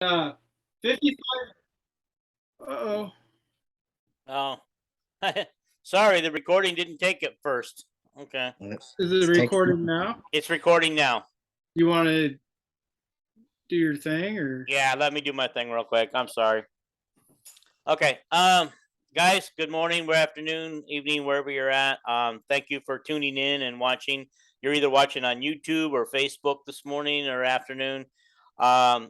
Uh, 55. Uh-oh. Oh, sorry, the recording didn't take it first. Okay, Is it recording now? it's recording now. You want to do your thing or? Yeah, let me do my thing real quick. I'm sorry. Okay, guys, good morning, good afternoon, evening, wherever you're at. Thank you for tuning in and watching. You're either watching on YouTube or Facebook this morning or afternoon,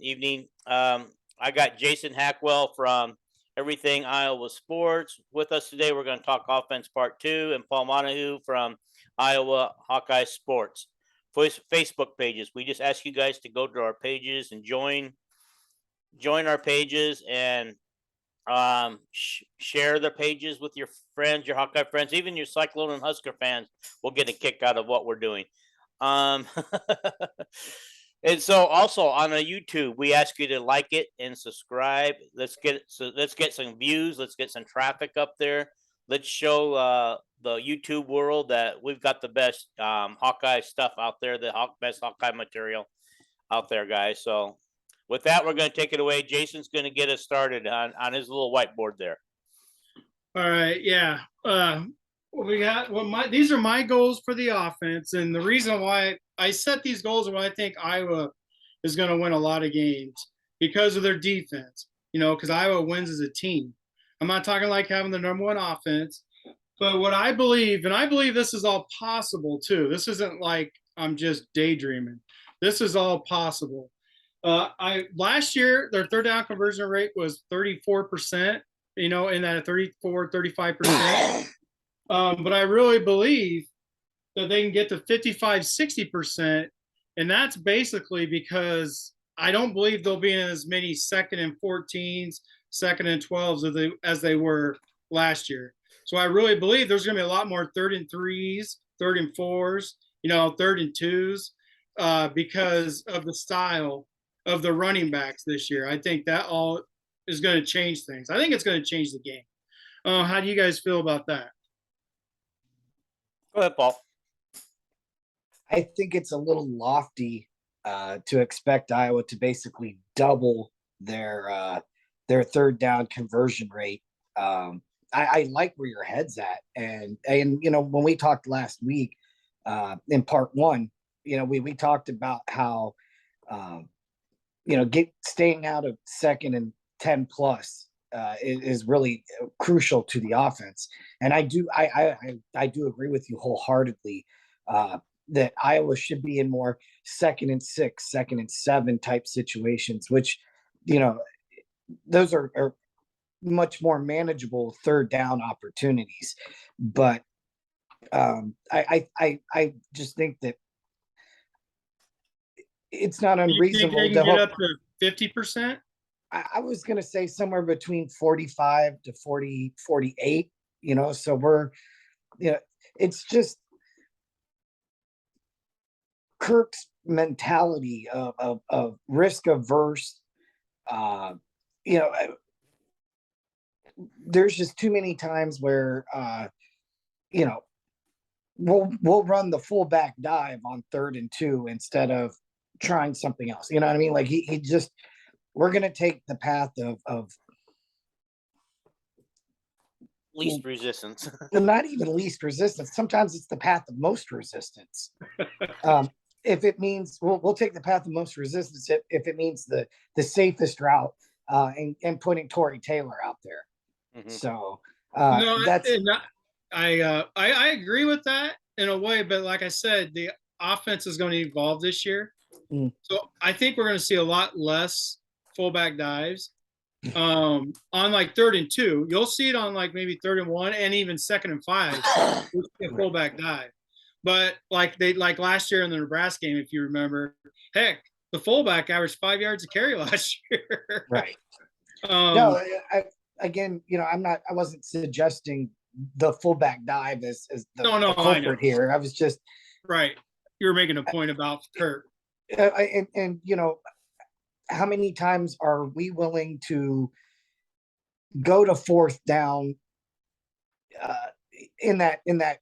evening. I got Jason Hackwell from Everything Iowa Sports with us today. We're going to talk offense part two, and Paul Montague from Iowa Hawkeye Sports. Facebook pages. We just ask you guys to go to our pages and join our pages and share the pages with your friends, your Hawkeye friends, even your Cyclone and Husker fans will get a kick out of what we're doing. Um, and so also on a YouTube, we ask you to like it and subscribe. Let's get some views. Let's get some traffic up there. Let's show the YouTube world that we've got the best Hawkeye stuff out there, the best Hawkeye material out there, guys. So with that, we're going to take it away. Jason's going to get us started on his little whiteboard there. All right, yeah. We got these are my goals for the offense, and the reason why I set these goals, why I think Iowa is going to win a lot of games because of their defense. Because Iowa wins as a team. I'm not talking like having the number one offense, but what I believe, and I believe this is all possible too. This isn't like I'm just daydreaming. This is all possible. Last year their third down conversion rate was 34%, in that 34, 35%. But I really believe that they can get to 55, 60%. And that's basically because I don't believe they'll be in as many second and 14s, second and 12s as they were last year. So I really believe there's going to be a lot more third and threes, third and fours, third and twos, because of the style of the running backs this year. I think that all is going to change things. I think it's going to change the game. How do you guys feel about that? Go ahead, Paul. I think it's a little lofty to expect Iowa to basically double their third down conversion rate. I like where your head's at, and when we talked last week in part one, we talked about how staying out of second and 10 plus is really crucial to the offense, and I do agree with you wholeheartedly that Iowa should be in more second and 6, second and 7 type situations, which those are much more manageable third down opportunities. But I just think that it's not unreasonable. You think they can get up to 50%? I was going to say somewhere between 45 to 48, so we're, it's just Kirk's mentality of risk averse. There's just too many times where, we'll run the fullback dive on 3rd and 2 instead of trying something else. You know what I mean? Like he just, we're going to take the path of least resistance. Not even least resistance. Sometimes it's the path of most resistance. If it means we'll take the path of most resistance, if it means the safest route, and putting Tory Taylor out there. Mm-hmm. So I agree with that in a way, but like I said, the offense is going to evolve this year. Mm. So I think we're going to see a lot less fullback dives. On like 3rd and 2, you'll see it on like maybe 3rd and 1 and even 2nd and 5, a fullback dive. But like last year in the Nebraska game, if you remember, heck, the fullback averaged 5 yards a carry last year. Right. No, I wasn't suggesting the fullback dive as the culprit here. I was just right. You were making a point about Kirk. And how many times are we willing to go to 4th down in that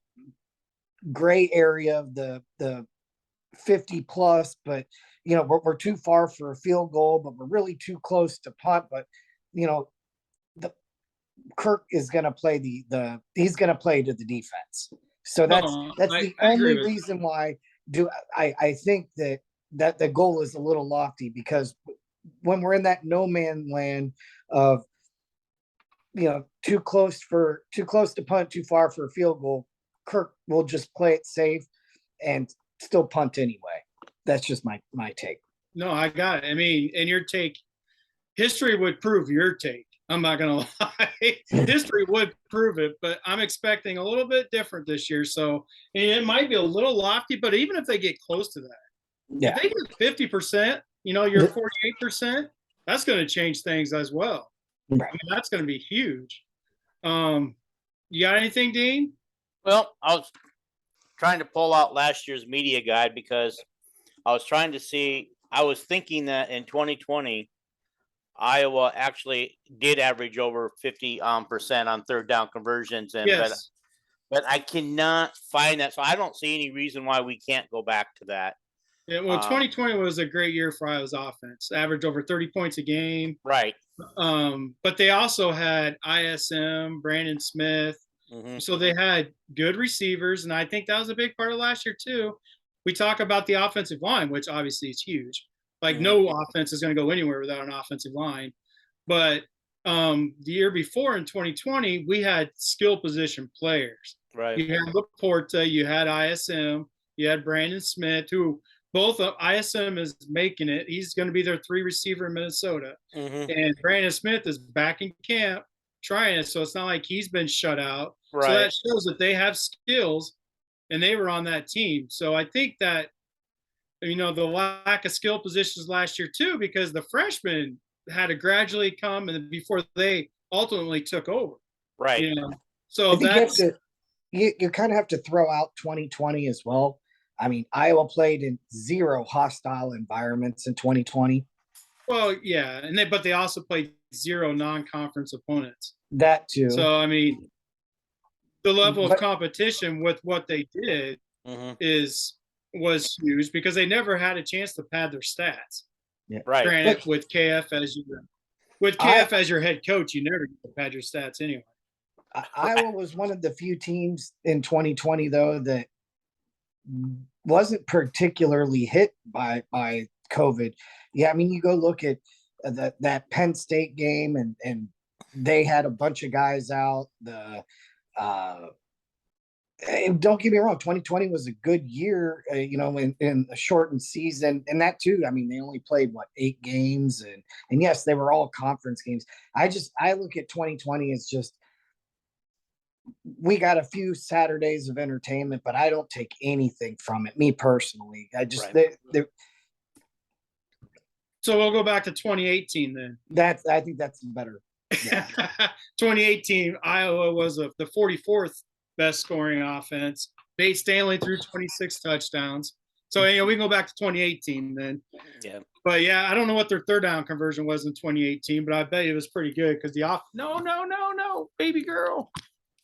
gray area of the 50 plus, but we're too far for a field goal, but we're really too close to punt. But the Kirk is going to play he's going to play to the defense. So that's the only reason why I think that the goal is a little lofty, because when we're in that no man land of too close to punt, too far for a field goal, Kirk will just play it safe and still punt anyway. That's just my take. No, I got it. I mean, and your take, history would prove your take. I'm not going to lie. History would prove it, but I'm expecting a little bit different this year. So it might be a little lofty, but even if they get close to that, if they get 50%, you're 48%, that's going to change things as well. Right. I mean, that's going to be huge. You got anything, Dean? Well, I was trying to pull out last year's media guide because I was trying to see. I was thinking that in 2020, Iowa actually did average over 50% on third down conversions, and yes. but I cannot find that. So I don't see any reason why we can't go back to that. Yeah, well, 2020 was a great year for Iowa's offense. Averaged over 30 points a game. Right. But they also had ISM, Brandon Smith. Mm-hmm. So they had good receivers, and I think that was a big part of last year too. We talk about the offensive line, which obviously is huge. Like no offense is going to go anywhere without an offensive line. But the year before in 2020, we had skill position players. Right. You had Laporta, you had ISM, you had Brandon Smith, who both ISM is making it. He's going to be their 3 receiver in Minnesota. Mm-hmm. And Brandon Smith is back in camp trying it. So it's not like he's been shut out. Right. So that shows that they have skills and they were on that team. So I think that, the lack of skill positions last year too, because the freshmen had to gradually come and before they ultimately took over. Right. So that's you kind of have to throw out 2020 as well. I mean, Iowa played in 0 hostile environments in 2020. Well, yeah, but they also played 0 non-conference opponents. That too. So I mean, the level of competition with what they did was huge because they never had a chance to pad their stats. Yeah. Right. Granted, with KF as your head coach, you never get to pad your stats anyway. Iowa was one of the few teams in 2020 though that wasn't particularly hit by COVID. Yeah, I mean, you go look at that Penn State game, and they had a bunch of guys out. Don't get me wrong, 2020 was a good year, in a shortened season, and that too. I mean, they only played 8 games, and yes, they were all conference games. I look at 2020 as just, we got a few Saturdays of entertainment, but I don't take anything from it. Me personally, I just So we'll go back to 2018 then. I think that's better. Yeah. 2018, Iowa was the 44th best scoring offense. Nate Stanley threw 26 touchdowns. So we can go back to 2018 then. Yeah. But yeah, I don't know what their third down conversion was in 2018, but I bet it was pretty good because no, baby girl.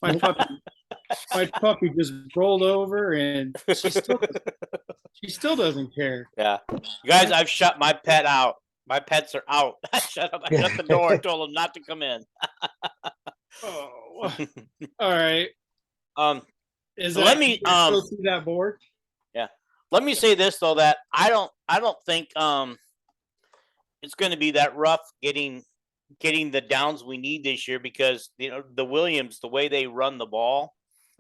My puppy just rolled over and she still doesn't care. Yeah. Guys, I've shut my pet out. My pets are out. I shut the door and told them not to come in. Oh. All right. Let me go through that board. Yeah. Let me say this though, that I don't think it's going to be that rough getting the downs we need this year because the Williams, the way they run the ball,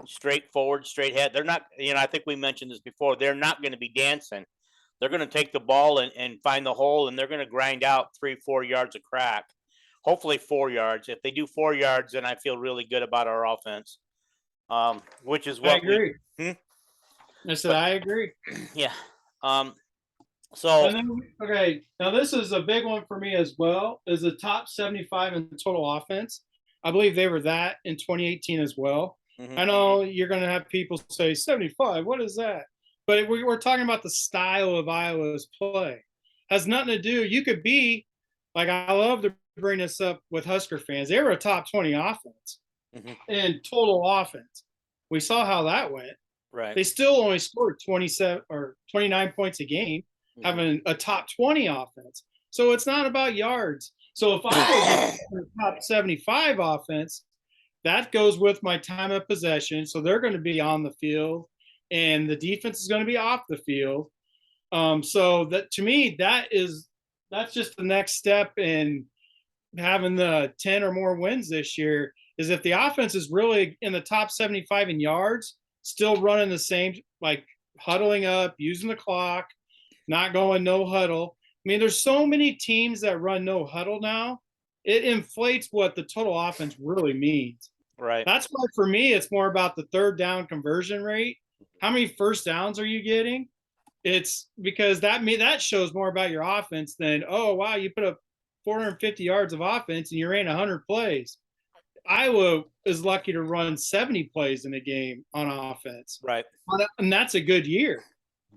straight forward, straight head, they're not, I think we mentioned this before, they're not going to be dancing. They're going to take the ball and find the hole, and they're going to grind out 3-4 yards of crack. Hopefully 4 yards. If they do 4 yards, then I feel really good about our offense. Which is what I agree. I agree. Yeah. Okay, now this is a big one for me as well. Is the top 75 in total offense. I believe they were that in 2018 as well. Mm-hmm. I know you're going to have people say 75. What is that? But we're talking about the style of Iowa's play. Has nothing to do. You could be like, I love to bring this up with Husker fans. They were a top 20 offense in total offense. We saw how that went. Right. They still only scored 27 or 29 points a game. having a top 20 offense. So it's not about yards. So if I was a top 75 offense, that goes with my time of possession. So they're going to be on the field and the defense is going to be off the field. So that to me, that's just the next step in having the 10 or more wins this year is if the offense is really in the top 75 in yards, still running the same, like huddling up, using the clock, not going no huddle. I mean, there's so many teams that run no huddle now. It inflates what the total offense really means. Right. That's why for me, it's more about the third down conversion rate. How many first downs are you getting? It's because that shows more about your offense than, oh, wow, you put up 450 yards of offense and you ran 100 plays. Iowa is lucky to run 70 plays in a game on offense. Right. And that's a good year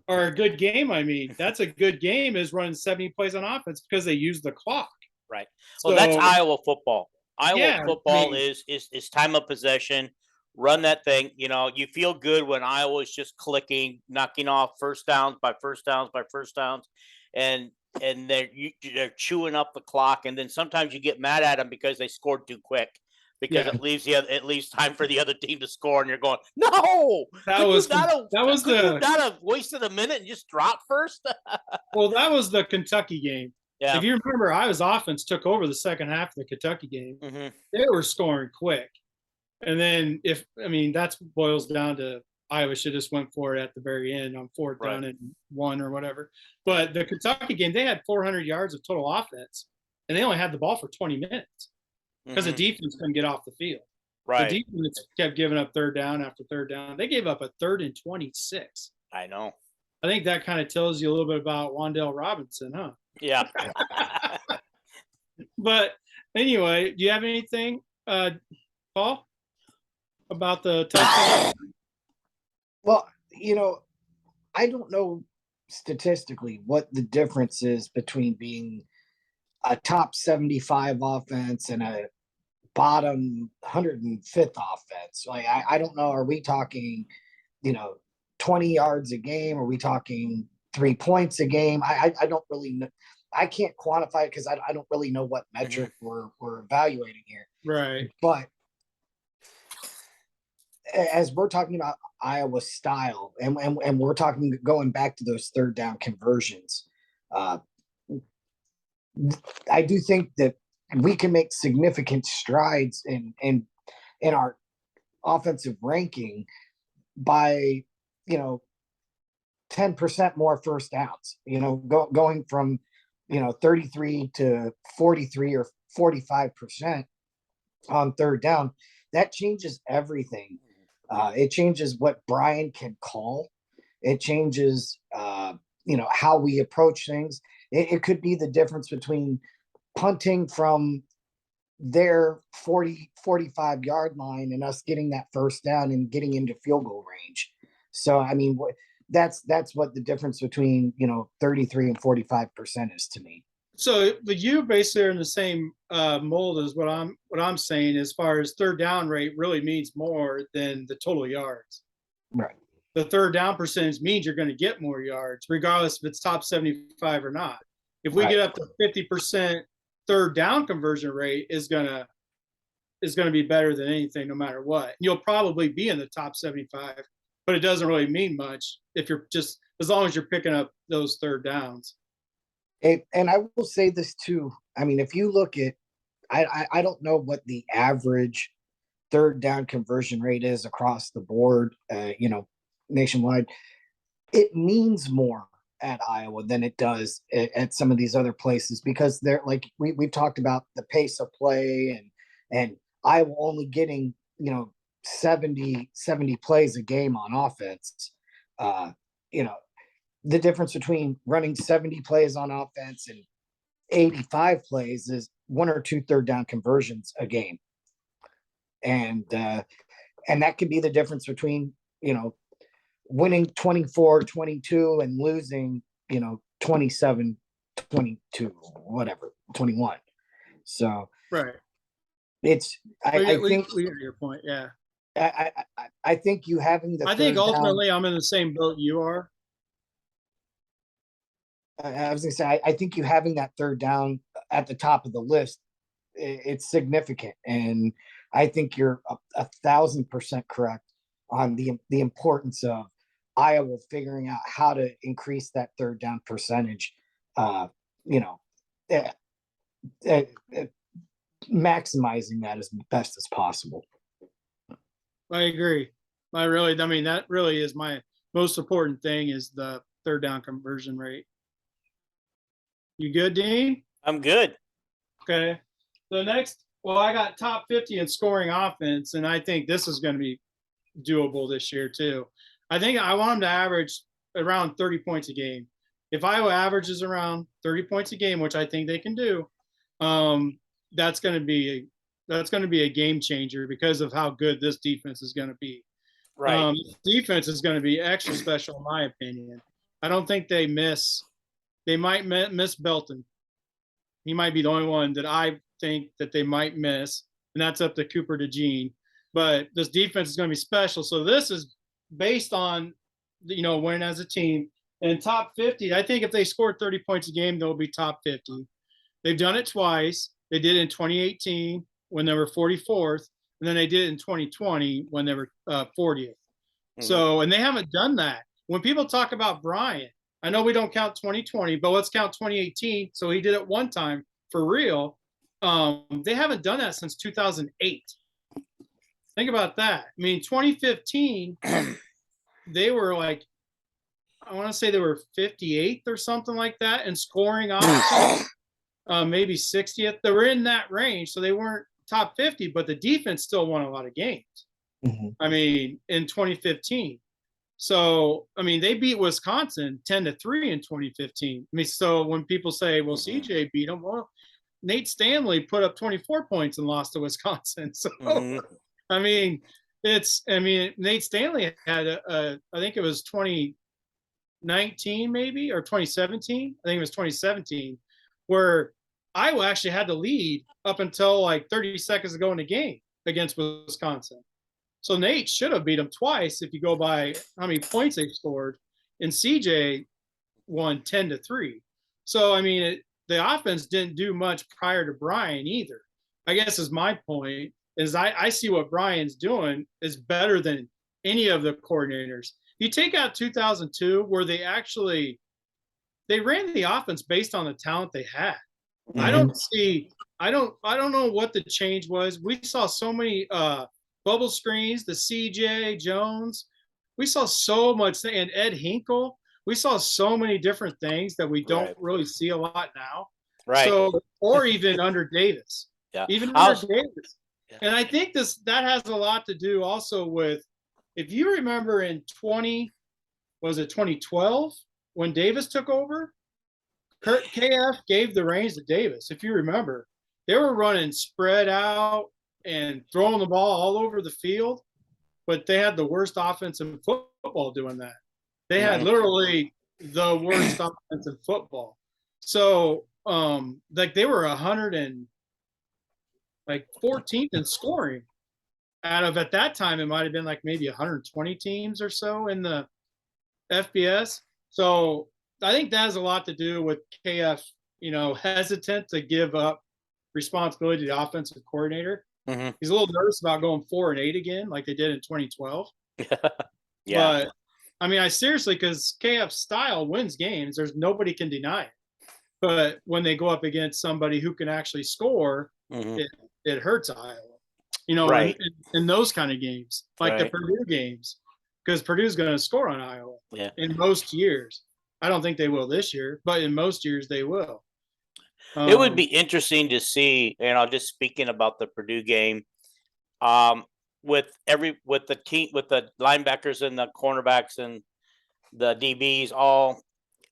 or a good game. I mean, that's a good game is running 70 plays on offense because they use the clock. Right. Well, that's Iowa football. Iowa football is time of possession. Run that thing. You know, you feel good when Iowa is just clicking, knocking off first downs by first downs by first downs, and they're chewing up the clock. And then sometimes you get mad at them because they scored too quick, because it leaves time for the other team to score, and you're going, no, that was not have wasted a minute and just drop first. Well, that was the Kentucky game. Yeah. If you remember, Iowa's offense took over the second half of the Kentucky game. Mm-hmm. They were scoring quick. And then that boils down to Iowa should just went for it at the very end on fourth down and 1 or whatever. But the Kentucky game, they had 400 yards of total offense, and they only had the ball for 20 minutes because the defense couldn't get off the field. Right. The defense kept giving up third down after third down. They gave up a 3rd and 26. I know. I think that kind of tells you a little bit about Wan'Dale Robinson, huh? Yeah. But anyway, do you have anything, Paul, about the touchdown? Well, you know, I don't know statistically what the difference is between being a top 75 offense and a bottom 105th offense. Like, I don't know. Are we talking, 20 yards a game? Are we talking 3 points a game? I don't really know. I can't quantify it because I don't really know what metric we're evaluating here. Right. But as we're talking about Iowa style, and we're talking going back to those third down conversions, I do think that we can make significant strides in our offensive ranking by 10% more first downs. Going from 33 to 43 or 45% on third down. That changes everything. It changes what Brian can call. It changes, how we approach things. It could be the difference between punting from their 45 yard line and us getting that first down and getting into field goal range. So, I mean, that's what the difference between, 33 and 45% is to me. So, but you basically are in the same mold as what I'm saying, as far as third down rate really means more than the total yards. Right. The third down percentage means you're going to get more yards, regardless if it's top 75 or not. If we get up to 50% third down conversion rate, is going to be better than anything, no matter what. You'll probably be in the top 75, but it doesn't really mean much if you're just, as long as you're picking up those third downs. And I will say this too. I mean, if you look at, I don't know what the average third down conversion rate is across the board, nationwide. It means more at Iowa than it does at some of these other places, because they're like, we've talked about the pace of play and Iowa only getting, 70 plays a game on offense. The difference between running 70 plays on offense and 85 plays is 1 or 2 third down conversions a game. And that could be the difference between, winning 24-22 and losing, 27-22, whatever, 21. So right. It's, I think we get your point. Yeah. I think you having the, I think ultimately I'm in the same boat you are. I was gonna say, I think you having that third down at the top of the list, it's significant, and I think you're 1,000% correct on the importance of Iowa figuring out how to increase that third down percentage. You know, uh, uh, uh, maximizing that as best as possible. I agree. I mean, that really is my most important thing is the third down conversion rate. You good, Dean? I'm good. Okay. So next, well, I got top 50 in scoring offense, and I think this is going to be doable this year too. I think I want them to average around 30 points a game. If Iowa averages around 30 points a game, which I think they can do, that's going to be a game changer because of how good this defense is going to be. Right. Defense is going to be extra special, in my opinion. I don't think they miss. They might miss Belton. He might be the only one that I think that they might miss, and that's up to Cooper DeJean. But this defense is going to be special. So this is based on, winning as a team. And top 50, I think if they score 30 points a game, they'll be top 50. They've done it twice. They did it in 2018 when they were 44th, and then they did it in 2020 when they were 40th. So, and they haven't done that. When people talk about Bryant, I know we don't count 2020, but let's count 2018. So he did it one time for real. They haven't done that since 2008. Think about that. I mean, 2015, they were like, I want to say they were 58th or something like that, and scoring options, maybe 60th. They were in that range, so they weren't top 50, but the defense still won a lot of games. I mean, in 2015. So, I mean, they beat Wisconsin 10-3 in 2015. I mean, so when people say, well, CJ beat them, well, Nate Stanley put up 24 points and lost to Wisconsin. So, I mean, Nate Stanley had I think it was 2019 maybe, or 2017. I think it was 2017, where Iowa actually had the lead up until like 30 seconds to go in the game against Wisconsin. So Nate should have beat him twice if you go by how many points they scored, and CJ won 10-3. So I mean, the offense didn't do much prior to Brian either. I guess is my point. Is I see what Brian's doing is better than any of the coordinators. You take out 2002, where they ran the offense based on the talent they had. I don't know what the change was. We saw so many bubble screens, the CJ Jones. We saw so much, and Ed Hinkle. We saw so many different things that we don't really see a lot now. Right. So, or even under Davis. Yeah. Even under Davis. Yeah. And I think that has a lot to do also with, if you remember in 2012 when Davis took over, KF gave the reins to Davis. If you remember, they were running spread out and throwing the ball all over the field, but they had the worst offense in football doing that. They had literally the worst offense in football. So, like they were 14th in scoring out of, at that time, it might've been like maybe 120 teams or so in the FBS. So I think that has a lot to do with KF, hesitant to give up responsibility to the offensive coordinator. He's a little nervous about going 4-8 again, like they did in 2012. But I mean, because KF's style wins games. There's nobody can deny it. But when they go up against somebody who can actually score, it hurts Iowa. In those kind of games, like the Purdue games, because Purdue's going to score on Iowa in most years. I don't think they will this year, but in most years they will. It would be interesting to see, just speaking about the Purdue game, with the team, with the linebackers and the cornerbacks and the DBs all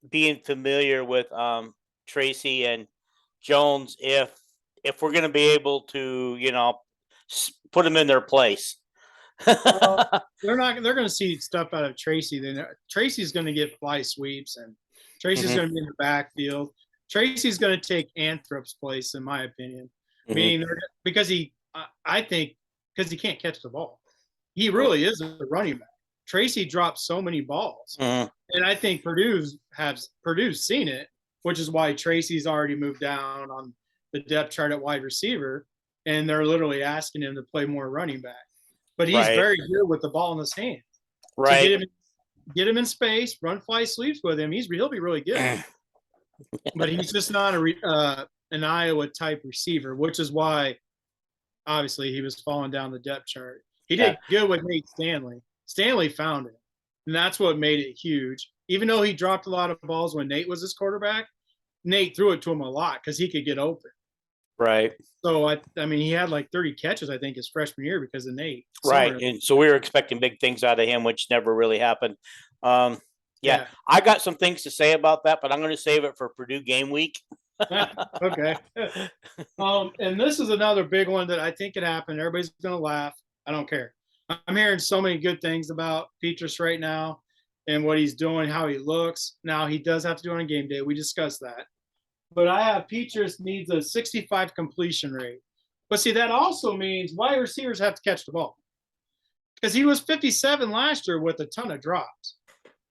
being familiar with Tracy and Jones, if we're going to be able to, put them in their place. They're going to see stuff out of Tracy. Then Tracy's going to get fly sweeps, and Tracy's going to be in the backfield. Tracy's going to take Anthrop's place, in my opinion. Meaning, because I think because he can't catch the ball. He really is a running back. Tracy drops so many balls, and I think Purdue's seen it, which is why Tracy's already moved down on the depth chart at wide receiver, and they're literally asking him to play more running back. But he's Right. very good with the ball in his hand. Right. To get him in space, run fly sweeps with him. He'll be really good. But he's just not an Iowa type receiver, which is why obviously he was falling down the depth chart. He did good with Nate Stanley. Stanley found it, and that's what made it huge. Even though he dropped a lot of balls when Nate was his quarterback, Nate threw it to him a lot because he could get open. Right. So I mean, he had like 30 catches, I think, his freshman year because of Nate. Right, and so we were expecting big things out of him, which never really happened. Yeah, I got some things to say about that, but I'm going to save it for Purdue game week. Okay. And this is another big one that I think could happen. Everybody's going to laugh. I don't care. I'm hearing so many good things about Petrus right now and what he's doing, how he looks. Now, he does have to do it on game day. We discussed that. But I have Petrus needs a 65 completion rate. But see, that also means wide receivers have to catch the ball. Because he was 57 last year with a ton of drops,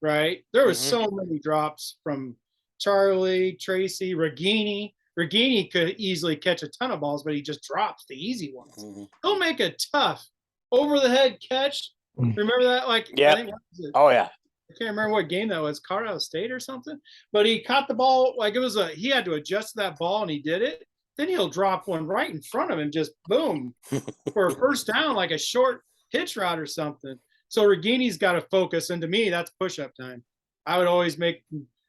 right? There was so many drops from Charlie, Tracy, Regini. Regini could easily catch a ton of balls, but he just drops the easy ones. He'll make a tough over-the-head catch. Remember that? Like, yeah. Oh, yeah. I can't remember what game that was, Colorado State or something. But he caught the ball like it was he had to adjust that ball, and he did it. Then he'll drop one right in front of him, just boom, for a first down, like a short hitch route or something. So Regini's got to focus, and to me, that's push-up time. I would always make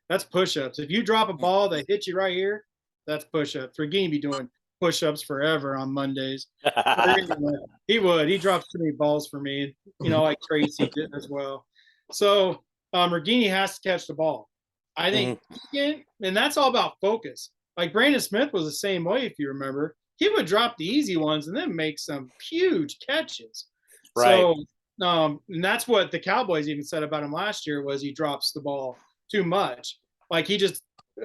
that's push-ups. If you drop a ball that hits you right here, that's push-ups. Regini be doing push-ups forever on Mondays. He would. He drops too many balls for me, like Tracy did as well. So Regini has to catch the ball. I think, and that's all about focus. Like Brandon Smith was the same way, if you remember. He would drop the easy ones and then make some huge catches. Right. So, and that's what the Cowboys even said about him last year was he drops the ball too much. Like he just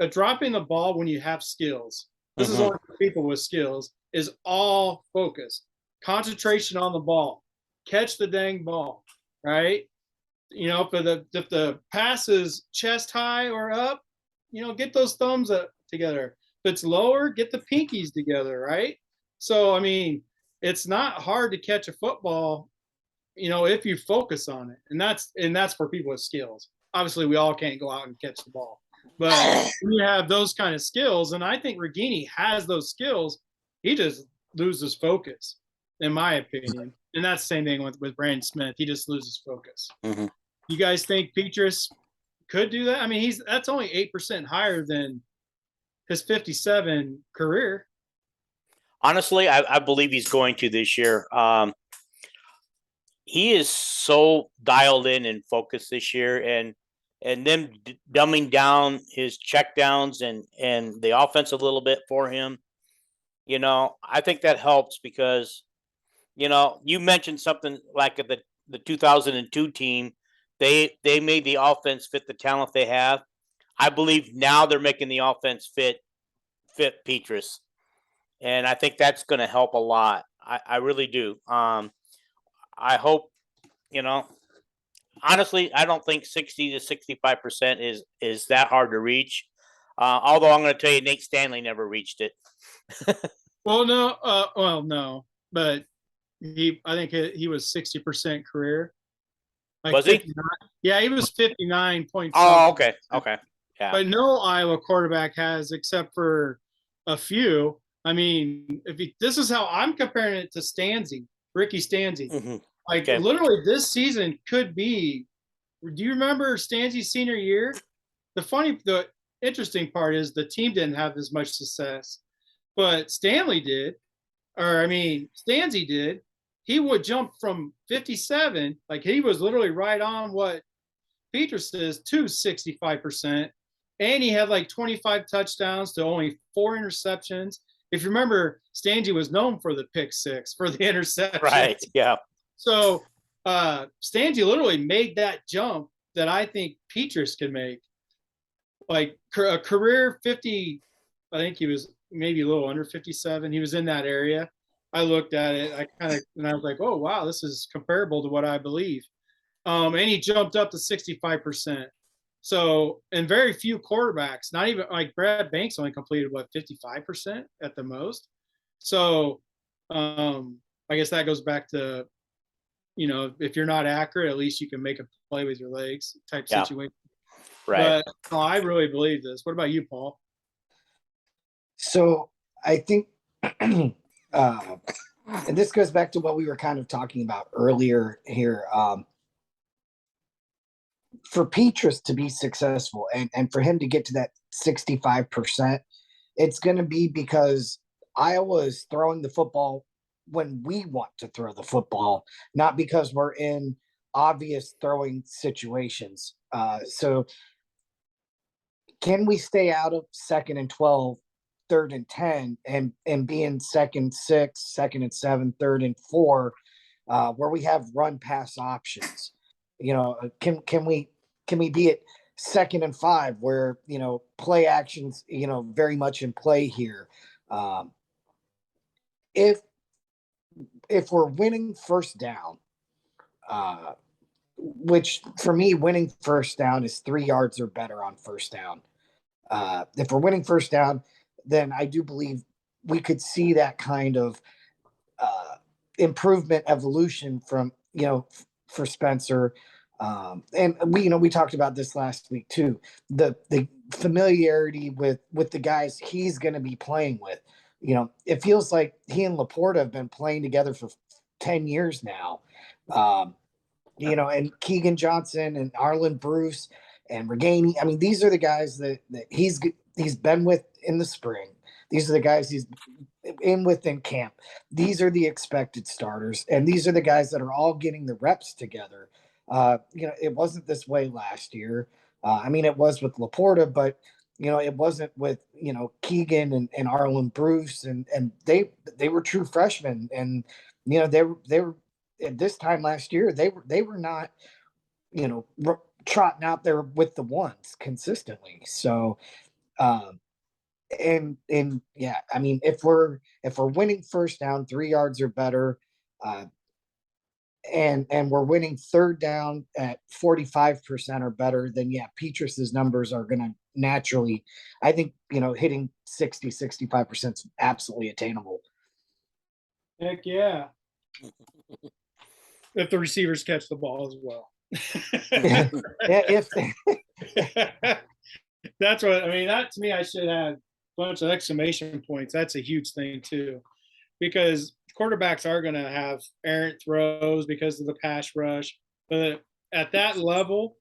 dropping the ball when you have skills. This is only for people with skills is all focus, concentration on the ball, catch the dang ball, right? If the pass is chest high or up, get those thumbs up together. If it's lower, get the pinkies together, right? So, I mean, it's not hard to catch a football, if you focus on it. And that's for people with skills. Obviously, we all can't go out and catch the ball. But when you have those kind of skills, and I think Regini has those skills, he just loses focus, in my opinion. And that's the same thing with Brandon Smith. He just loses focus. You guys think Petrus could do that? I mean, that's only 8% higher than his 57 career. Honestly, I believe he's going to this year. He is so dialed in and focused this year, and them dumbing down his checkdowns and the offense a little bit for him. I think that helps because, you mentioned something like the 2002 team. They made the offense fit the talent they have. I believe now they're making the offense fit Petrus, and I think that's going to help a lot. I really do. I hope, honestly, I don't think 60 to 65% is that hard to reach. Although I'm going to tell you, Nate Stanley never reached it. Well, no, but I think he was 60% career. Like was he? Yeah, he was 59 points. Oh, okay. Yeah. But no Iowa quarterback has, except for a few. I mean, this is how I'm comparing it to Ricky Stanzi. Literally, this season could be. Do you remember Stanzi's senior year? The interesting part is the team didn't have as much success, but Stanzi did. He would jump from 57, like he was literally right on what Petrus says, to 65%. And he had like 25 touchdowns to only 4 interceptions. If you remember, Stanzi was known for the pick six, for the interception. Right, yeah. So Stanzi literally made that jump that I think Petrus could make. Like a career 50, I think he was maybe a little under 57. He was in that area. I looked at it, and I was like, oh, wow, this is comparable to what I believe. And he jumped up to 65%. So, and very few quarterbacks, not even like Brad Banks only completed what 55% at the most. So, I guess that goes back to, if you're not accurate, at least you can make a play with your legs type Yeah. situation. Right. But no, I really believe this. What about you, Paul? So I think, and this goes back to what we were kind of talking about earlier here. For Petrus to be successful and for him to get to that 65%, it's going to be because Iowa is throwing the football when we want to throw the football, not because we're in obvious throwing situations. So can we stay out of 2nd and 12, 3rd and 10, and be in 2nd, 6, 2nd and 7, 3rd and 4, where we have run pass options? Can we be at 2nd and 5 where play actions very much in play here? If we're winning first down, which for me, winning first down is 3 yards or better on first down. If we're winning first down, then I do believe we could see that kind of improvement evolution from for Spencer. And we talked about this last week too. The familiarity with the guys he's going to be playing with. It feels like he and Laporta have been playing together for 10 years now. And Keegan Johnson and Arlen Bruce and Reganey. I mean, these are the guys that he's been with in the spring. These are the guys he's in camp. These are the expected starters, and these are the guys that are all getting the reps together. It wasn't this way last year. I mean, it was with Laporta, but it wasn't with Keegan and Arlen Bruce, and they were true freshmen, and they were at this time last year they were not trotting out there with the ones consistently. So and yeah, I mean, if we're winning first down 3 yards or better, and we're winning third down at 45% or better, then yeah, Petrus's numbers are going to naturally, I think, hitting 65% is absolutely attainable. Heck yeah. If the receivers catch the ball as well. If That's what I mean. That to me, I should have a bunch of exclamation points. That's a huge thing too, because quarterbacks are going to have errant throws because of the pass rush. But at that level,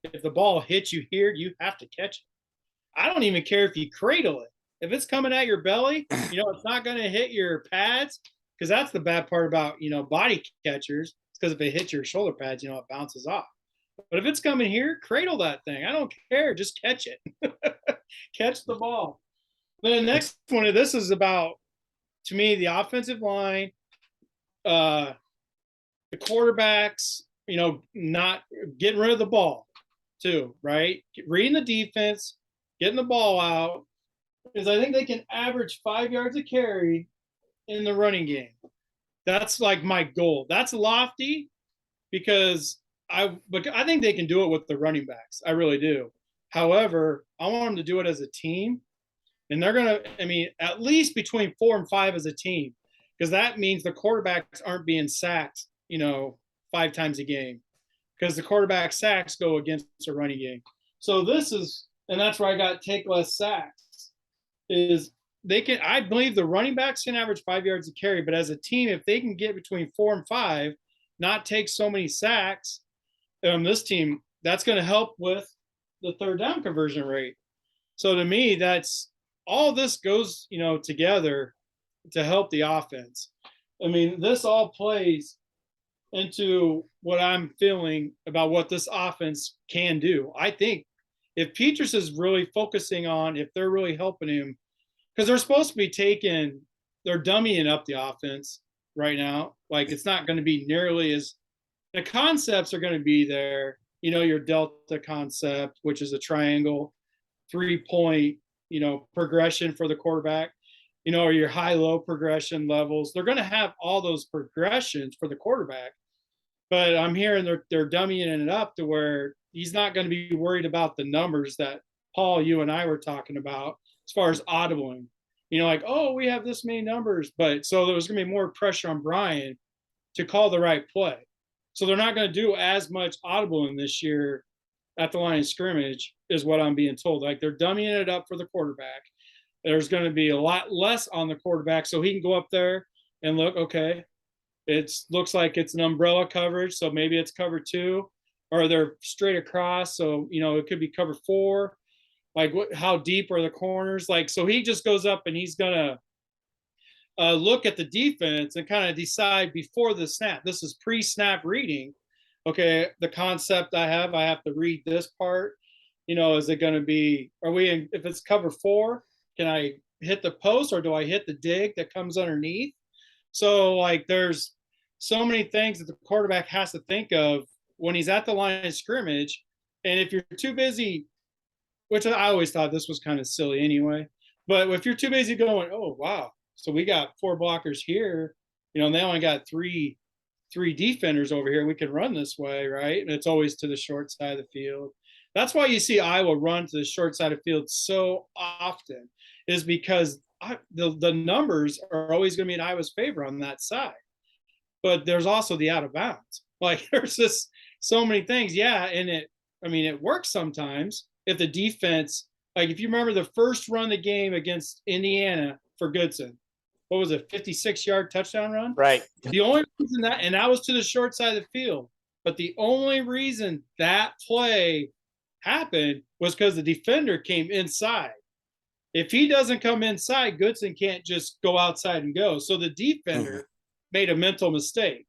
if the ball hits you here, you have to catch it. I don't even care if you cradle it. If it's coming at your belly, it's not going to hit your pads, because that's the bad part about body catchers. It's because if it hits your shoulder pads, it bounces off. But if it's coming here, cradle that thing. I don't care. Just catch it. Catch the ball. Then the next one of this is about, to me, the offensive line, the quarterbacks, not getting rid of the ball too, right? Reading the defense, getting the ball out, because I think they can average 5 yards a carry in the running game. That's like my goal. That's lofty because I think they can do it with the running backs. I really do. However, I want them to do it as a team. And they're going to, I mean, at least between 4 and 5 as a team, because that means the quarterbacks aren't being sacked, 5 times a game, because the quarterback sacks go against a running game. So this is, and that's where I got take less sacks, is they can, I believe the running backs can average 5 yards a carry, but as a team, if they can get between 4 and 5, not take so many sacks, this team, that's going to help with the third down conversion rate. So to me, that's all this goes, together to help the offense. I mean, this all plays into what I'm feeling about what this offense can do. I think if Petrus is really focusing on, if they're really helping him, because they're supposed to be they're dummying up the offense right now. Like, it's not going to be nearly as, the concepts are going to be there. Your delta concept, which is a triangle, 3-point, progression for the quarterback, or your high-low progression levels. They're going to have all those progressions for the quarterback. but I'm hearing they're dummying it up to where he's not going to be worried about the numbers that Paul, you and I were talking about as far as audibling. Like, oh, we have this many numbers, but so there was going to be more pressure on Brian to call the right play. So they're not going to do as much audibling this year at the line of scrimmage, is what I'm being told. Like, they're dummying it up for the quarterback. There's going to be a lot less on the quarterback, so he can go up there and look, okay, looks like it's an umbrella coverage, so maybe it's cover 2, or they're straight across, so it could be cover 4. Like, how deep are the corners? Like, so he just goes up and he's gonna look at the defense and kind of decide before the snap. This is pre-snap reading. Okay, the concept I have to read this part. Is it going to be? If it's cover 4, can I hit the post or do I hit the dig that comes underneath? So, like, there's so many things that the quarterback has to think of when he's at the line of scrimmage. And if you're too busy, which I always thought this was kind of silly anyway, but if you're too busy going, oh, wow, so we got 4 blockers here, and they only got three defenders over here, we can run this way, right? And it's always to the short side of the field. That's why you see Iowa run to the short side of the field so often, is because the numbers are always going to be in Iowa's favor on that side. But there's also the out of bounds. Like, there's just so many things. Yeah, and it works sometimes if the defense, like, if you remember the first run of the game against Indiana for Goodson, what was it, 56-yard touchdown run? Right. The only reason that was to the short side of the field, but the only reason that play happened was because the defender came inside. If he doesn't come inside, Goodson can't just go outside and go. So the defender made a mental mistake.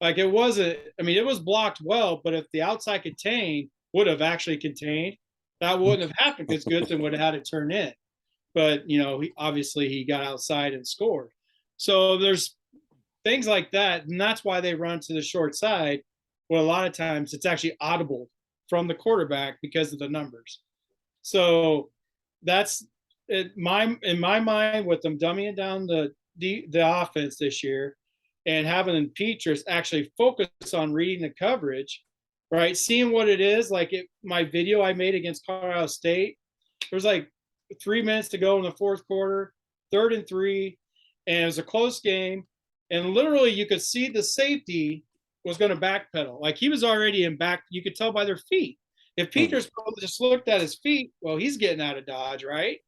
Like, it wasn't, it was blocked well, but if the outside contain would have actually contained, that wouldn't have happened because Goodson would have had to turn in. But, he got outside and scored. So there's things like that. And that's why they run to the short side. Well, a lot of times it's actually audible from the quarterback because of the numbers. So that's in my mind, with them dumbing down the offense this year and having Petrus actually focus on reading the coverage, right? Seeing what it is. Like, my video I made against Colorado State, there was like 3 minutes to go in the fourth quarter, 3rd and 3, and it was a close game. And literally, you could see the safety was going to backpedal. Like, he was already in back. You could tell by their feet. If Peters just looked at his feet, well, he's getting out of dodge, right?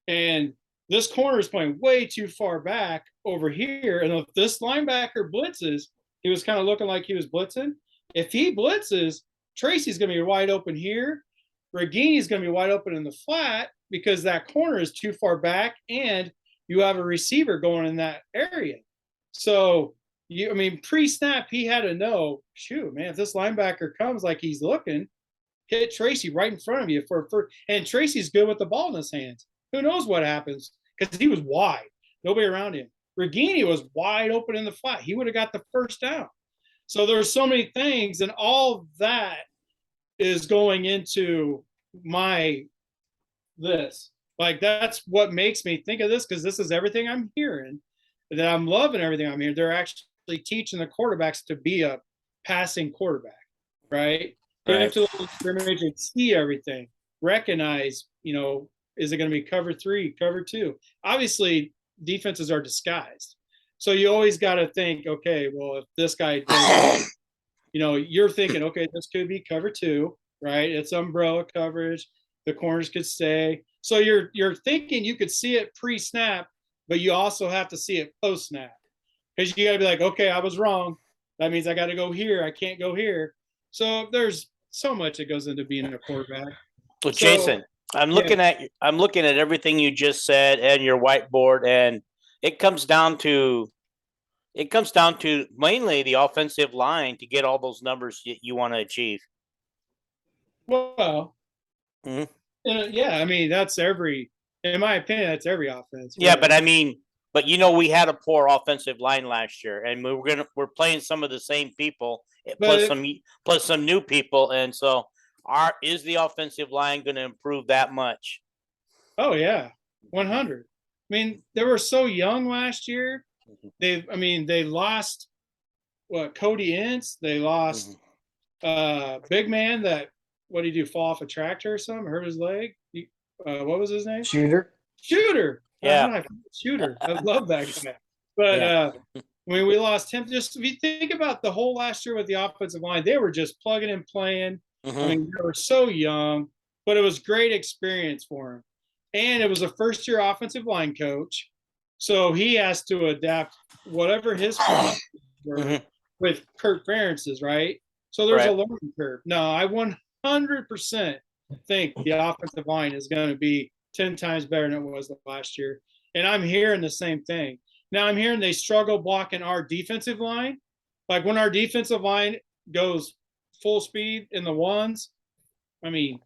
And this corner is playing way too far back over here. And if this linebacker blitzes, he was kind of looking like he was blitzing. If he blitzes, Tracy's going to be wide open here. Regini's going to be wide open in the flat because that corner is too far back and you have a receiver going in that area. So, pre-snap, he had to know, shoot, man, if this linebacker comes like he's looking, hit Tracy right in front of you and Tracy's good with the ball in his hands. Who knows what happens? Because he was wide. Nobody around him. Regini was wide open in the flat. He would have got the first down. So there's so many things, and all that is going into this. Like, that's what makes me think of this, because this is everything I'm hearing, that I'm loving everything I'm hearing. They're actually teaching the quarterbacks to be a passing quarterback, right? Get into the scrimmage and see everything. Recognize, is it going to be cover 3, cover 2? Obviously, defenses are disguised. So you always got to think, okay, well, if this guy does, you're thinking, okay, this could be cover 2, right? It's umbrella coverage. The corners could stay. So you're thinking you could see it pre-snap, but you also have to see it post-snap. Because you got to be like, okay, I was wrong. That means I got to go here. I can't go here. So there's so much that goes into being a quarterback. Well, Jason, I'm looking at everything you just said and your whiteboard, and it comes down to mainly the offensive line to get all those numbers you want to achieve. Well, that's in my opinion, that's every offense. Right? Yeah, but we had a poor offensive line last year, and we're playing some of the same people plus some new people, and so is the offensive line going to improve that much? Oh yeah, 100. They were so young last year. They lost Cody Ince. They lost big man that what did he do? Fall off a tractor or something? Hurt his leg? What was his name? Shooter. Shooter. Yeah. Shooter. I love that guy. But Yeah. I mean, we lost him. Just if you think about the whole last year with the offensive line, they were just plugging and playing. I mean, they were so young, but it was great experience for him. And it was a first-year offensive line coach, so he has to adapt whatever his philosophies were with Kirk Ferentz's, right? So there's a learning curve. No, I 100% think the offensive line is going to be 10 times better than it was last year. And I'm hearing the same thing. Now I'm hearing they struggle blocking our defensive line. Like when our defensive line goes full speed in the ones, I mean,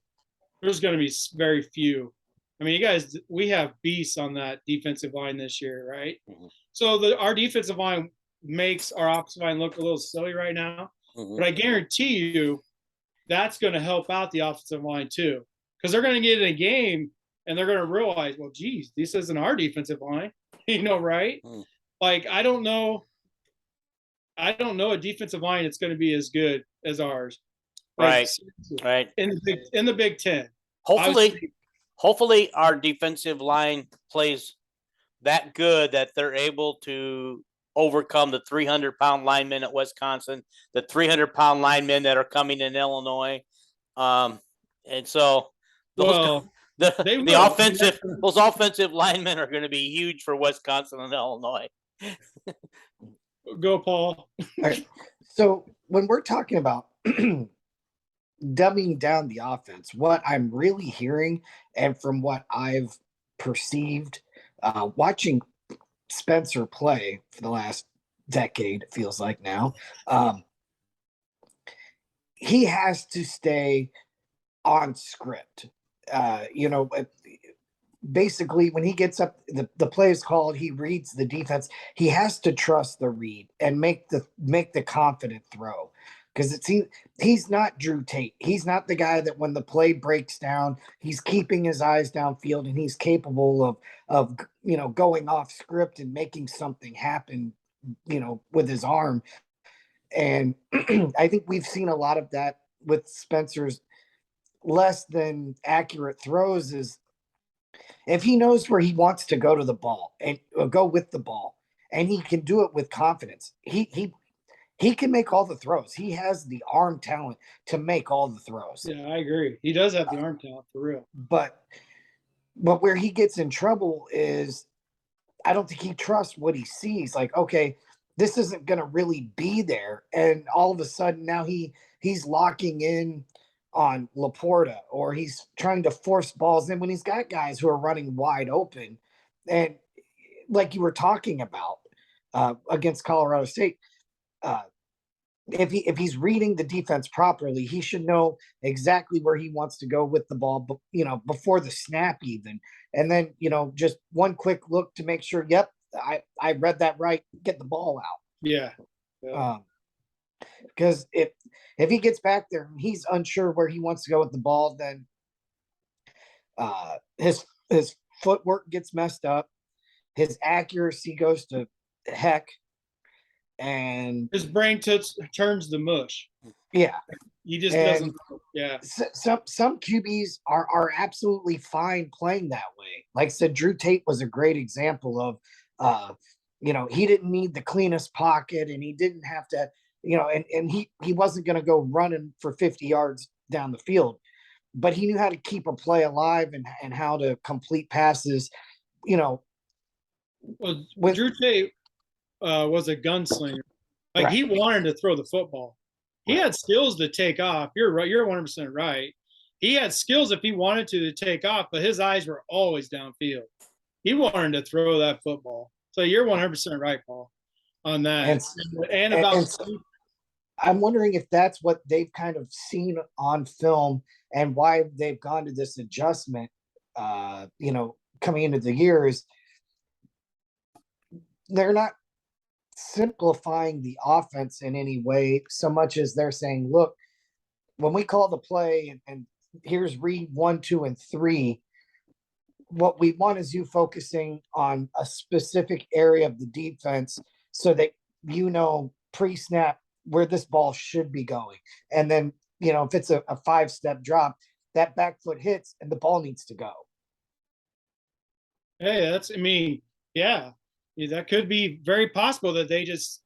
there's going to be very few. I mean, you guys, we have beasts on that defensive line this year, right? So our defensive line makes our offensive line look a little silly right now. But I guarantee you that's going to help out the offensive line too. Because they're going to get in a game and they're going to realize, well, geez, this isn't our defensive line. Right? Like, I don't know a defensive line that's going to be as good as ours. Like, right. In the Big Ten. Hopefully our defensive line plays that good that they're able to overcome the 300-pound linemen at Wisconsin, the 300-pound linemen that are coming in Illinois. And so those offensive linemen are going to be huge for Wisconsin and Illinois. Go, Paul. Right. So when we're talking about dumbing down the offense, what I'm really hearing, and from what I've perceived, watching Spencer play for the last decade, it feels like now, he has to stay on script. Basically, when he gets up, the play is called, he reads the defense. He has to trust the read and make the confident throw. Because he's not Drew Tate. He's not the guy that when the play breaks down, he's keeping his eyes downfield and he's capable of going off script and making something happen, with his arm. And I think we've seen a lot of that with Spencer's less than accurate throws. Is if he knows where he wants to go to the ball and go with the ball, and he can do it with confidence, he can make all the throws. He has the arm talent to make all the throws. Yeah, I agree. He does have the arm talent for real. But where he gets in trouble is I don't think he trusts what he sees. Like, okay, this isn't going to really be there. And all of a sudden now he's locking in on Laporta, or he's trying to force balls in when he's got guys who are running wide open. And like you were talking about against Colorado State, if he's reading the defense properly, he should know exactly where he wants to go with the ball, before the snap even. And then, just one quick look to make sure, yep, I read that right, get the ball out. Yeah. Because if he gets back there and he's unsure where he wants to go with the ball, then his footwork gets messed up, his accuracy goes to heck, and his brain turns to mush. Yeah, he just doesn't. Yeah, some QBs are absolutely fine playing that way. Like I said, Drew Tate was a great example of, he didn't need the cleanest pocket, and he didn't have to, and he wasn't going to go running for 50 yards down the field, but he knew how to keep a play alive and how to complete passes. Well, Drew Tate was a gunslinger. Like, right. He wanted to throw the football. He had skills to take off. You're right. You're 100% right. He had skills if he wanted to take off, but his eyes were always downfield. He wanted to throw that football. So you're 100% right, Paul, on that. I'm wondering if that's what they've kind of seen on film and why they've gone to this adjustment, coming into the year, is they're not simplifying the offense in any way so much as they're saying, look, when we call the play and here's read 1, 2, and 3, what we want is you focusing on a specific area of the defense so that pre-snap where this ball should be going. And then, if it's a 5-step drop, that back foot hits and the ball needs to go. Hey, yeah, that could be very possible that they just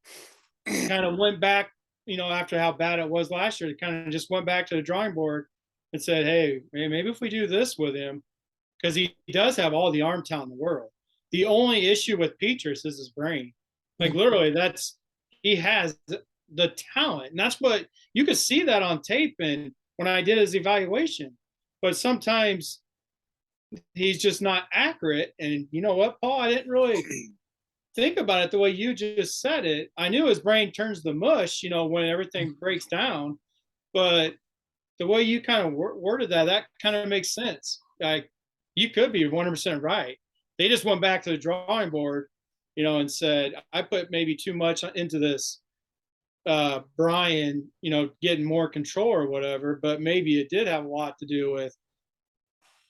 kind of went back, after how bad it was last year, they kind of just went back to the drawing board and said, hey, maybe if we do this with him, because he does have all the arm talent in the world. The only issue with Petrus is his brain. Like literally, he has the talent, and that's what you could see that on tape and when I did his evaluation. But sometimes he's just not accurate. And you know what, Paul? I didn't really think about it the way you just said it. I knew his brain turns to mush, when everything breaks down. But the way you kind of worded that kind of makes sense. Like, you could be 100% right. They just went back to the drawing board, and said, I put maybe too much into this Brian, getting more control or whatever, but maybe it did have a lot to do with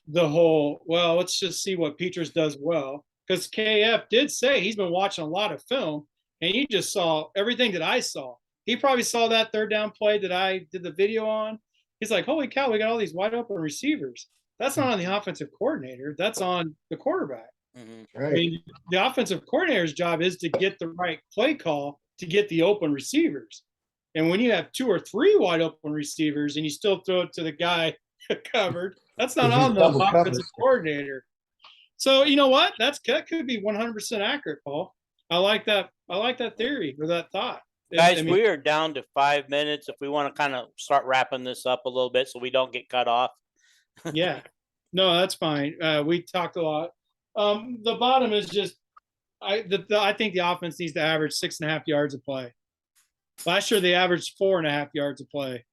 the whole, well, let's just see what Peters does well. Because KF did say he's been watching a lot of film, and he just saw everything that I saw. He probably saw that third down play that I did the video on. He's like, holy cow, we got all these wide open receivers. That's not on the offensive coordinator. That's on the quarterback. Right. I mean, the offensive coordinator's job is to get the right play call to get the open receivers. And when you have 2 or 3 wide open receivers and you still throw it to the guy covered, that's not on the offensive coordinator. So you know what? That could be 100% accurate, Paul. I like that theory or that thought. Guys, we are down to 5 minutes. If we want to kind of start wrapping this up a little bit so we don't get cut off. Yeah. No, that's fine. We talked a lot. The bottom is just I think the offense needs to average 6.5 yards a play. Last year they averaged 4.5 yards a play,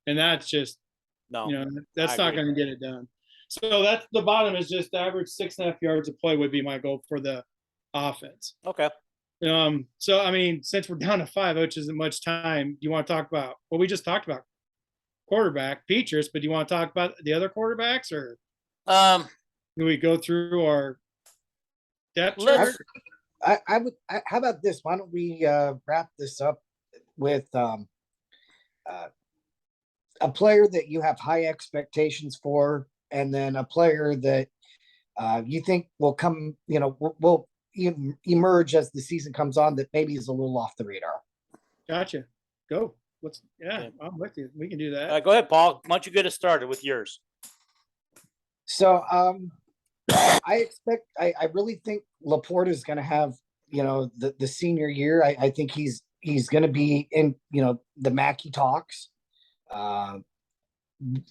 and that's just that's not going to get it done. So that's the bottom is just average 6.5 yards a play would be my goal for the offense. Okay. So I mean, since we're down to 5, which isn't much time, do you want to talk about what we just talked about? Quarterback, Petrus, but do you want to talk about the other quarterbacks, or do we go through our depth chart? How about this? Why don't we wrap this up with a player that you have high expectations for, and then a player that you think will come, will emerge as the season comes on that maybe is a little off the radar. Gotcha. Go. I'm with you. We can do that. Go ahead, Paul. Why don't you get us started with yours? So I really think Laporta is going to have, the senior year. I think he's going to be in, the Mackey talks. And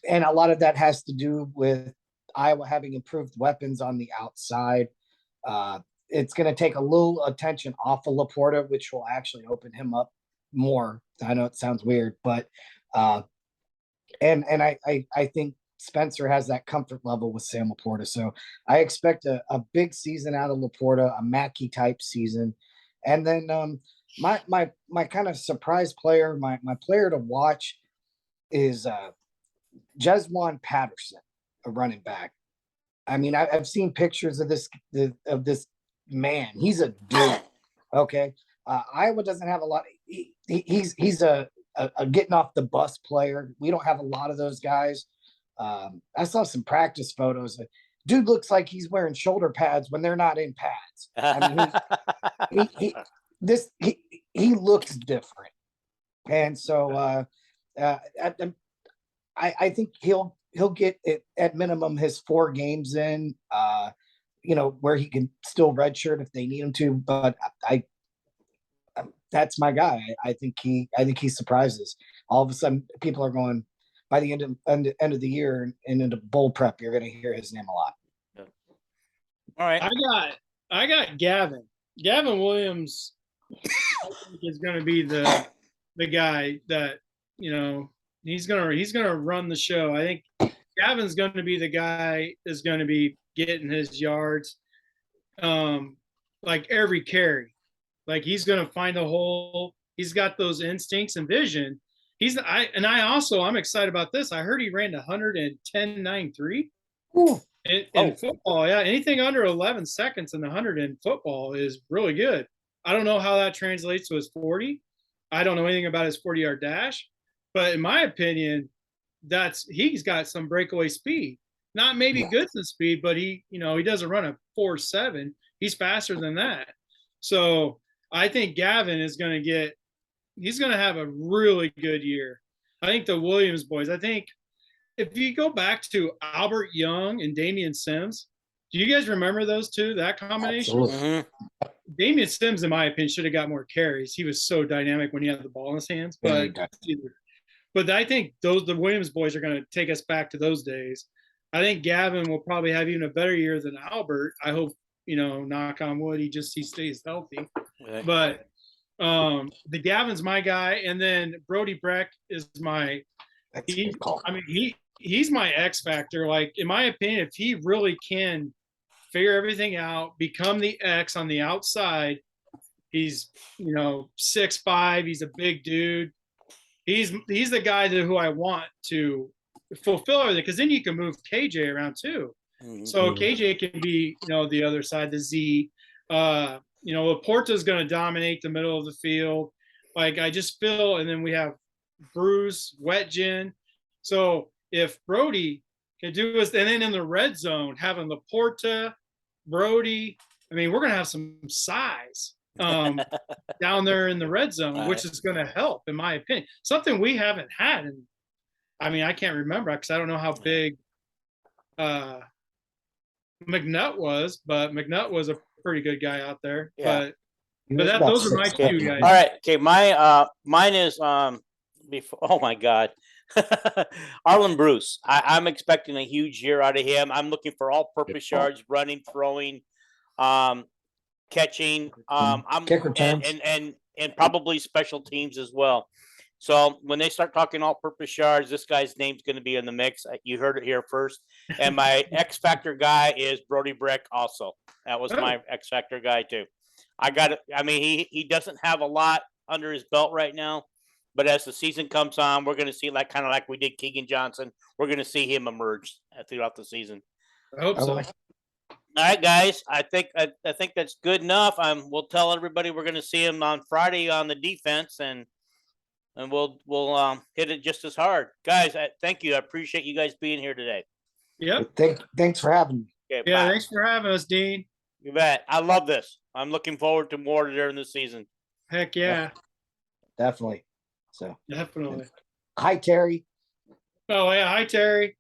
a lot of that has to do with Iowa having improved weapons on the outside. It's going to take a little attention off of Laporta, which will actually open him up more. I know it sounds weird, but and I think Spencer has that comfort level with Sam Laporta. So I expect a big season out of Laporta, a Mackey type season. And then my kind of surprise player, my player to watch is Jeswan Patterson, a running back. I mean, I've seen pictures of this man. He's a dude. Okay. Iowa doesn't have a lot. He's a getting off the bus player. We don't have a lot of those guys. I saw some practice photos. Dude looks like he's wearing shoulder pads when they're not in pads. I mean, he looks different, and so I think he'll get it at minimum his 4 games in. Where he can still redshirt if they need him to. But that's my guy. I think he surprises. All of a sudden, people are going by the end of the year and into bowl prep. You're going to hear his name a lot. Yeah. All right. I got Gavin. Gavin Williams is going to be the guy that he's gonna run the show. I think Gavin's going to be the guy that's going to be getting his yards, like every carry. Like he's going to find a hole. He's got those instincts and vision. I'm excited about this. I heard he ran 110.93 in football. Yeah, anything under 11 seconds in the 100 in football is really good. I don't know how that translates to his 40, I don't know anything about his 40-yard dash, but in my opinion, he's got some breakaway speed. Not maybe Goodson's speed, but he doesn't run a 4.7. He's faster than that. So I think Gavin is going to he's going to have a really good year. I think the Williams boys, I think if you go back to Albert Young and Damian Sims, do you guys remember those two, that combination? Absolutely. Damian Sims, in my opinion, should have got more carries. He was so dynamic when he had the ball in his hands. But I think the Williams boys are going to take us back to those days. I think Gavin will probably have even a better year than Albert. I hope, knock on wood, he stays healthy. Right. But the Gavin's my guy, and then Brody Breck is my. He's my X factor. Like, in my opinion, if he really can figure everything out, become the X on the outside, he's 6'5". He's a big dude. He's the guy who I want to fulfill everything, because then you can move KJ around too. So KJ can be the other side, the Z. Laporta's going to dominate the middle of the field. Like, I just feel, and then we have Bruce, Wetjen. So if Brody can do us, and then in the red zone, having Laporta, Brody, we're going to have some size down there in the red zone, which is going to help, in my opinion. Something we haven't had. And I can't remember, because I don't know how big McNutt was, but McNutt was a pretty good guy out there. Yeah. But those are my two guys. All right. Okay. Mine is before. Oh my God. Arlen Bruce. I'm expecting a huge year out of him. I'm looking for all-purpose yards, running, throwing, catching. Kick returns. And probably special teams as well. So when they start talking all-purpose yards, this guy's name's going to be in the mix. You heard it here first. And my X Factor guy is Brody Breck. Also, that was my X Factor guy too. I got it. He doesn't have a lot under his belt right now, but as the season comes on, we're going to see kind of like we did Keegan Johnson. We're going to see him emerge throughout the season. I hope so. All right, guys. I think that's good enough. We'll tell everybody we're going to see him on Friday on the defense, and we'll hit it just as hard, guys. Thank you. I appreciate you guys being here today. Yep. Thanks for having me. Okay, yeah, bye. thanks for having us, Dean. You bet. I love this. I'm looking forward to more during the season. Heck yeah. Definitely. So definitely. Hi, Terry. Oh yeah, hi Terry.